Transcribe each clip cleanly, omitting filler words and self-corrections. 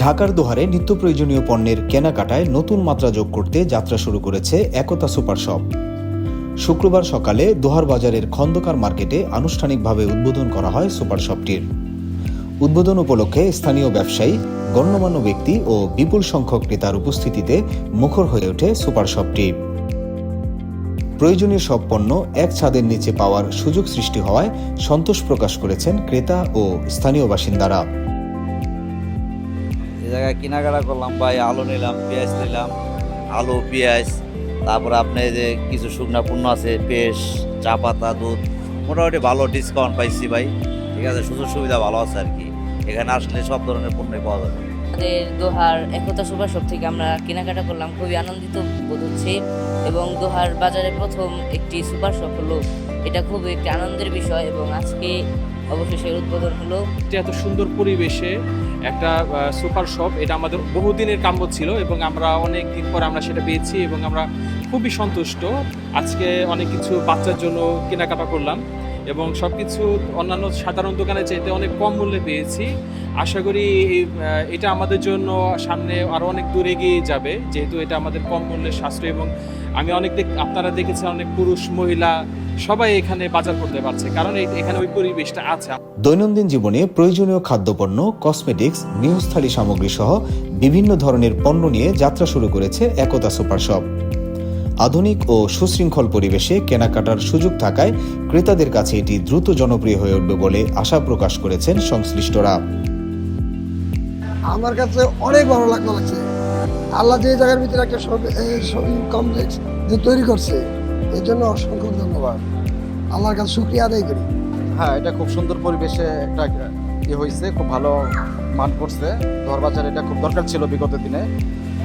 ঢাকার দোহারে নিত্য প্রয়োজনীয় পণ্যের কেনাকাটায় নতুন মাত্রা যোগ করতে যাত্রা শুরু করেছে একতা সুপার শপ। শুক্রবার সকালে দোহার বাজারের খন্দকার মার্কেটে আনুষ্ঠানিকভাবে উদ্বোধন করা হয় সুপার শপটির। উদ্বোধন উপলক্ষে স্থানীয় ব্যবসায়ী, গণ্যমান্য ব্যক্তি ও বিপুল সংখ্যক ক্রেতার উপস্থিতিতে মুখর হয়ে ওঠে সুপার শপটি। প্রয়োজনীয় সব পণ্য এক ছাদের নিচে পাওয়ার সুযোগ সৃষ্টি হওয়ায় সন্তোষ প্রকাশ করেছেন ক্রেতা ও স্থানীয় বাসিন্দারা। এই জায়গায় কেনাকাটা করলাম ভাই, আলু নিলাম, পেঁয়াজ নিলাম, আলু পেঁয়াজ, তারপর আপনি যে কিছু শুকনা পণ্য আছে, পেস্ট, চা পাতা, দুধ, মোটামুটি ভালো ডিসকাউন্ট পাইছি ভাই। ঠিক আছে, সুযোগ সুবিধা ভালো আছে আর কি। এখানে আসলে সব ধরনের পণ্যই পাওয়া যাবে। আমাদের দোহার একতা সুপার শপ থেকে আমরা কেনাকাটা করলাম, খুবই আনন্দিত বোধ হচ্ছে। এবং দোহার বাজারে প্রথম একটি সুপার শপ হলো, এটা খুবই একটি আনন্দের বিষয়। এবং আজকে অবশেষে উদ্বোধন হলো। এত সুন্দর পরিবেশে একটা সুপার শপ, এটা আমাদের বহুদিনের কাম্য ছিল এবং আমরা অনেক দিন পর আমরা সেটা পেয়েছি এবং আমরা খুবই সন্তুষ্ট। আজকে অনেক কিছু বাচ্চার জন্য কেনাকাটা করলাম এবং সব কিছু অন্যান্য সাধারণ দোকানে চাইতে অনেক কম মূল্যে পেয়েছি। আশা করি এটা আমাদের জন্য সামনে আরও অনেক দূর এগিয়ে যাবে, যেহেতু এটা আমাদের কম মূল্যে সাশ্রয়। এবং আমি আপনারা দেখেছেন অনেক পুরুষ মহিলা সবাই এখানে বাজার করতে পারছে, কারণ এখানে ওই পরিবেশটা আছে। দৈনন্দিন জীবনে প্রয়োজনীয় খাদ্যপণ্য, কসমেটিক্স, গৃহস্থালী সামগ্রী সহ বিভিন্ন ধরনের পণ্য নিয়ে যাত্রা শুরু করেছে একতা সুপার শপ। আধুনিক ও সুশৃঙ্খল পরিবেশে কেনাকাটার সুযোগ থাকায় ক্রেতাদের কাছে এটি দ্রুত জনপ্রিয় হয়ে উঠবে বলে আশা প্রকাশ করেছেন সংশ্লিষ্টরা। আমার কাছে অনেক ভালো লাগছে। আল্লাহ যে জায়গার ভিতরে একটা শপিং কমপ্লেক্স যে তৈরি করছে, এর জন্য অসংখ্য ধন্যবাদ। আল্লাহর কাছে শুকরিয়া আদায় করি। হ্যাঁ, এটা খুব সুন্দর পরিবেশে একটা হয়েছে, খুব ভালো মান করছে। দোহার বাজার এটা খুব দরকার ছিল বিগত দিনে।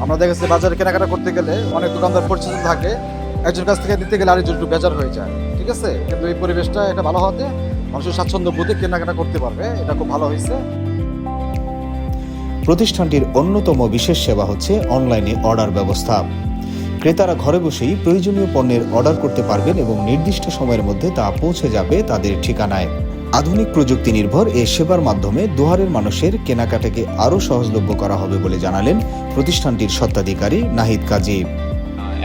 আমরা দেখেছি বাজারে কেনাকাটা করতে গেলে অনেক দোকানদার পরিচিত থাকে, একজন কাছ থেকে দিতে গেলে আরেকজন একটু বেজার হয়ে যায়। ঠিক আছে, কিন্তু এই পরিবেশটা এটা ভালো হতে মানুষের স্বাচ্ছন্দ্য বোধে কেনাকাটা করতে পারবে, এটা খুব ভালো হয়েছে। প্রতিষ্ঠানটির অন্যতম বিশেষ সেবা হচ্ছে অনলাইনে অর্ডার ব্যবস্থা। ক্রেতারা ঘরে বসেই প্রয়োজনীয় পণ্যের অর্ডার করতে পারবেন এবং নির্দিষ্ট সময়ের মধ্যে তা পৌঁছে যাবে তাদের ঠিকানায়। আধুনিক প্রযুক্তি নির্ভর এই সেবার মাধ্যমে দোহারের মানুষের কেনাকাটাকে আরও সহজলভ্য করা হবে বলে জানালেন প্রতিষ্ঠানটির স্বত্বাধিকারী নাহিদ কাজী।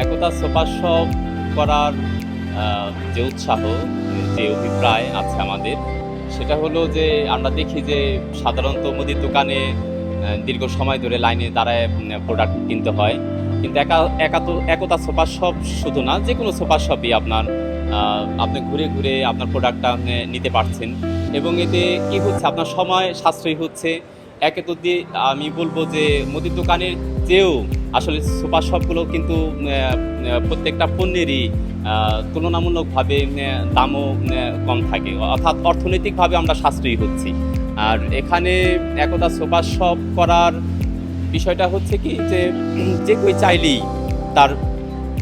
একতা সুপার শপ করার যে উৎসাহ, যে অভিপ্রায় আছে আমাদের, সেটা হলো যে আমরা দেখি যে সাধারণত মুদির দোকানে দীর্ঘ সময় ধরে লাইনে দাঁড়ায় প্রোডাক্ট কিনতে হয়, কিন্তু একতা সুপার শপ শুধু না, যে কোনো সুপার শপই আপনি ঘুরে ঘুরে আপনার প্রোডাক্টটা নিতে পারছেন। এবং এতে কি হচ্ছে, আপনার সময় সাশ্রয়ী হচ্ছে। একে তো দিয়ে আমি বলবো যে মুদির দোকানের চেয়েও আসলে সুপার শপগুলো কিন্তু প্রত্যেকটা পণ্যেরই তুলনামূলকভাবে দামও কম থাকে, অর্থাৎ অর্থনৈতিকভাবে আমরা সাশ্রয়ী হচ্ছি। আর এখানে একতা সুপার শপ করার বিষয়টা হচ্ছে কি, যে কেউ চাইলেই তার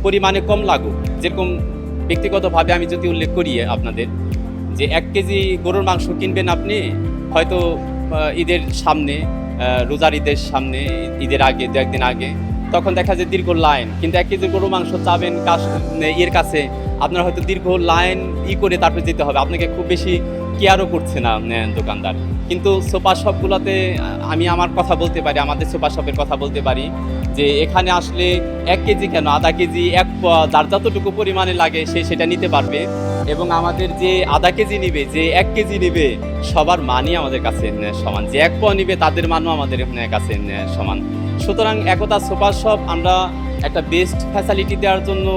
পরিমাণে কম লাগুক। যেরকম ব্যক্তিগতভাবে আমি যদি উল্লেখ করি আপনাদের, যে 1 কেজি গরুর মাংস কিনবেন আপনি হয়তো ঈদের সামনে, রোজার ঈদের সামনে, ঈদের আগে 2-1 দিন আগে, তখন দেখা যায় দীর্ঘ লাইন। কিন্তু 1 কেজি গরুর মাংস চাবেন এর কাছে, আপনার হয়তো দীর্ঘ লাইন করে তারপরে যেতে হবে, আপনাকে খুব বেশি কেয়ারও করছে না দোকানদার। কিন্তু সুপার শপগুলোতে আমি আমার কথা বলতে পারি, আমাদের সুপার শপের কথা বলতে পারি, যে এখানে আসলে 1 কেজি কেন, আধা কেজি, 1 পোয়া, যার যতটুকু পরিমাণে লাগে সেটা নিতে পারবে। এবং আমাদের যে আধা কেজি নিবে, যে 1 কেজি নিবে, সবার মানই আমাদের কাছে সমান। যে 1 পোয়া নিবে তাদের মানও আমাদের কাছে সমান। সুতরাং একতা সুপার শপ আমরা একটা বেস্ট ফ্যাসিলিটি দেওয়ার জন্য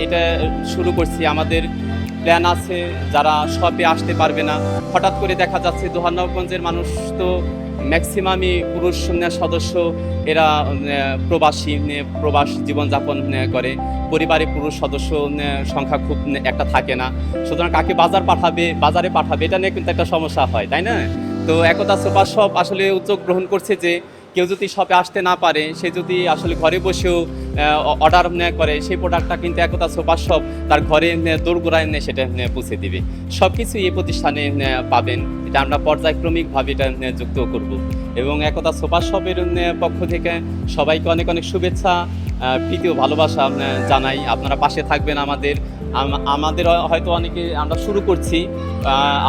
এটা শুরু করছি। আমাদের প্ল্যান আছে, যারা শপে আসতে পারবে না, হঠাৎ করে দেখা যাচ্ছে দোহার নবগঞ্জের মানুষ তো ম্যাক্সিমামই পুরুষ সদস্য, এরা প্রবাস জীবনযাপন করে, পরিবারে পুরুষ সদস্য সংখ্যা খুব একটা থাকে না। সুতরাং কাকে বাজারে পাঠাবে, এটা নিয়ে কিন্তু একটা সমস্যা হয়, তাই না? তো একতা সুপার শপ আসলে উদ্যোগ গ্রহণ করছে যে কেউ যদি শপে আসতে না পারে, সে যদি আসলে ঘরে বসেও অর্ডার করে, সেই প্রোডাক্টটা কিন্তু একতা সুপার শপ তার ঘরে দোরগোড়ায় সেটা পৌঁছে দিবে। সব কিছু এই প্রতিষ্ঠানে পাবেন। এটা আমরা পর্যায়ক্রমিকভাবে এটা যুক্ত করব। এবং একতা সুপার শপের পক্ষ থেকে সবাইকে অনেক অনেক শুভেচ্ছা, প্রীতি ও ভালোবাসা জানাই। আপনারা পাশে থাকবেন আমাদের। আমাদের হয়তো অনেকে আমরা শুরু করছি,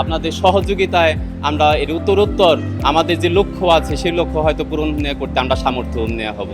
আপনাদের সহযোগিতায় আমরা এর উত্তরোত্তর আমাদের যে লক্ষ্য আছে সেই লক্ষ্য হয়তো পূরণ করতে আমরা সামর্থ্য হব।